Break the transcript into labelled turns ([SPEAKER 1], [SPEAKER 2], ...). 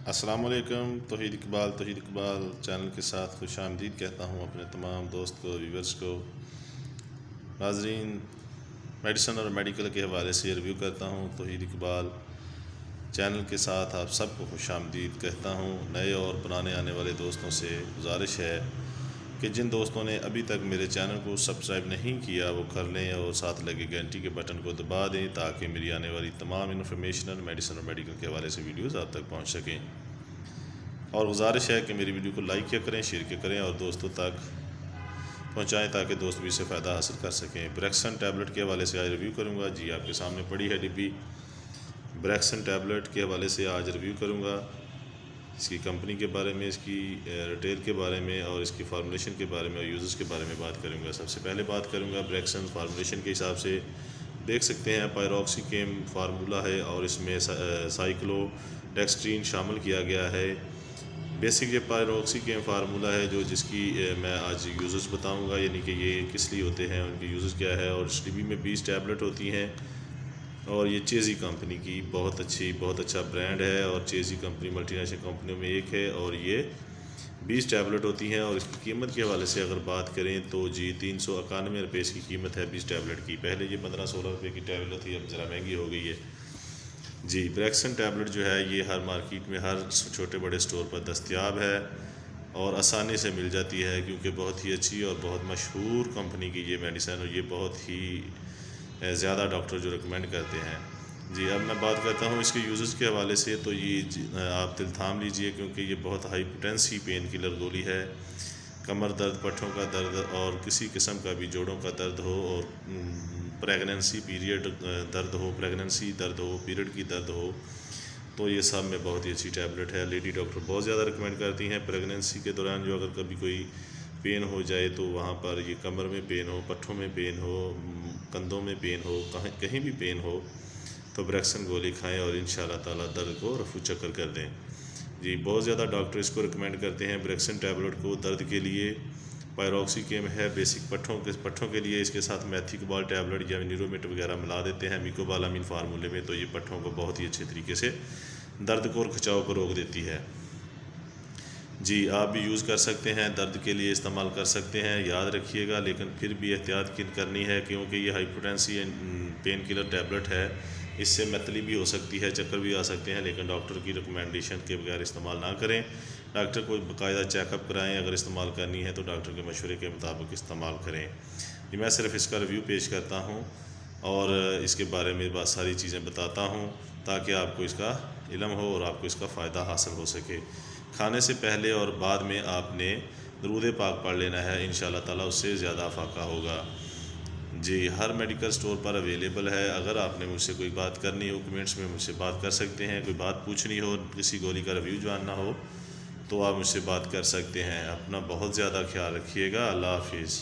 [SPEAKER 1] السلام علیکم۔ توحید اقبال چینل کے ساتھ خوش آمدید کہتا ہوں اپنے تمام دوست کو، ویورز کو۔ ناظرین، میڈیسن اور میڈیکل کے حوالے سے ریویو کرتا ہوں۔ توحید اقبال چینل کے ساتھ آپ سب کو خوش آمدید کہتا ہوں۔ نئے اور پرانے آنے والے دوستوں سے گزارش ہے کہ جن دوستوں نے ابھی تک میرے چینل کو سبسکرائب نہیں کیا وہ کر لیں اور ساتھ لگے گھنٹی کے بٹن کو دبا دیں تاکہ میری آنے والی تمام انفارمیشنل میڈیسن اور میڈیکل کے حوالے سے ویڈیوز آپ تک پہنچ سکیں۔ اور گزارش ہے کہ میری ویڈیو کو لائک کیا کریں، شیئر کیا کریں اور دوستوں تک پہنچائیں تاکہ دوست بھی اس سے فائدہ حاصل کر سکیں۔ بریکسن ٹیبلٹ کے حوالے سے آج ریویو کروں گا۔ جی، آپ کے سامنے پڑی ہے ڈبی۔ بریکسن ٹیبلٹ کے حوالے سے آج ریویو کروں گا، اس کی کمپنی کے بارے میں، اس کی ریٹیل کے بارے میں اور اس کی فارمولیشن کے بارے میں اور یوزز کے بارے میں بات کروں گا۔ سب سے پہلے بات کروں گا بریکسن فارمولیشن کے حساب سے۔ دیکھ سکتے ہیں پیروکسی کیم فارمولہ ہے اور اس میں سائیکلو ڈیکسٹرین شامل کیا گیا ہے۔ بیسک یہ پیروکسی کیم فارمولہ ہے جس کی میں آج یوزز بتاؤں گا، یعنی کہ یہ کس لیے ہوتے ہیں، ان کے یوزز کیا ہے۔ اور اس ڈبی میں 20 ٹیبلٹ ہوتی ہیں اور یہ چیزی کمپنی کی بہت اچھا برانڈ ہے اور چیزی کمپنی ملٹی نیشنل کمپنیوں میں ایک ہے اور یہ 20 ٹیبلٹ ہوتی ہیں۔ اور اس کی قیمت کے حوالے سے اگر بات کریں تو جی 391 روپے اس کی قیمت ہے 20 ٹیبلٹ کی۔ پہلے یہ 15-16 روپے کی ٹیبلٹ تھی، اب ذرا مہنگی ہو گئی ہے۔ جی، بریکسن ٹیبلٹ جو ہے یہ ہر مارکیٹ میں ہر چھوٹے بڑے سٹور پر دستیاب ہے اور آسانی سے مل جاتی ہے کیونکہ بہت ہی اچھی اور بہت مشہور کمپنی کی یہ میڈیسن اور یہ بہت ہی زیادہ ڈاکٹر جو ریکمینڈ کرتے ہیں۔ جی، اب میں بات کرتا ہوں اس کے یوزز کے حوالے سے۔ تو یہ آپ دل تھام لیجئے کیونکہ یہ بہت ہائی پوٹینسی پین کلر گولی ہے۔ کمر درد، پٹھوں کا درد اور کسی قسم کا بھی جوڑوں کا درد ہو اور پریگننسی پیریڈ درد ہو، پریگننسی درد ہو، پیریڈ کی درد ہو، تو یہ سب میں بہت ہی اچھی ٹیبلٹ ہے۔ لیڈی ڈاکٹر بہت زیادہ ریکمینڈ کرتی ہیں پریگننسی کے دوران، جو اگر کبھی کوئی پین ہو جائے تو وہاں پر یہ کمر میں پین ہو، پٹھوں میں پین ہو، کندھوں میں پین ہو، کہیں بھی پین ہو تو بریکسن گولی کھائیں اور انشاءاللہ تعالیٰ درد کو رفع چکر کر دیں۔ جی، بہت زیادہ ڈاکٹر اس کو ریکمینڈ کرتے ہیں بریکسن ٹیبلٹ کو درد کے لیے۔ پیروکسی کیم ہے بیسک پٹھوں کے لیے، اس کے ساتھ میتھیکوبال ٹیبلٹ یا نیرومیٹ وغیرہ ملا دیتے ہیں میکوبالامین فارمولے میں، تو یہ پٹھوں کو بہت ہی اچھے طریقے سے درد کو اور کھچاؤ کو روک دیتی ہے۔ جی، آپ بھی یوز کر سکتے ہیں، درد کے لیے استعمال کر سکتے ہیں، یاد رکھیے گا، لیکن پھر بھی احتیاط کرنی ہے کیونکہ یہ high potency pain killer tablet ہے۔ اس سے متلی بھی ہو سکتی ہے، چکر بھی آ سکتے ہیں، لیکن ڈاکٹر کی ریکمینڈیشن کے بغیر استعمال نہ کریں۔ ڈاکٹر کو باقاعدہ چیک اپ کرائیں، اگر استعمال کرنی ہے تو ڈاکٹر کے مشورے کے مطابق استعمال کریں۔ یہ میں صرف اس کا ریویو پیش کرتا ہوں اور اس کے بارے میں بہت ساری چیزیں بتاتا ہوں تاکہ آپ کو اس کا علم ہو اور آپ کو اس کا فائدہ حاصل ہو سکے۔ کھانے سے پہلے اور بعد میں آپ نے درود پاک پڑھ لینا ہے، انشاءاللہ تعالیٰ اس سے زیادہ افاقہ ہوگا۔ جی، ہر میڈیکل سٹور پر اویلیبل ہے۔ اگر آپ نے مجھ سے کوئی بات کرنی ہو کمنٹس میں مجھ سے بات کر سکتے ہیں، کوئی بات پوچھنی ہو، کسی گولی کا ریویو جاننا ہو تو آپ مجھ سے بات کر سکتے ہیں۔ اپنا بہت زیادہ خیال رکھیے گا۔ اللہ حافظ۔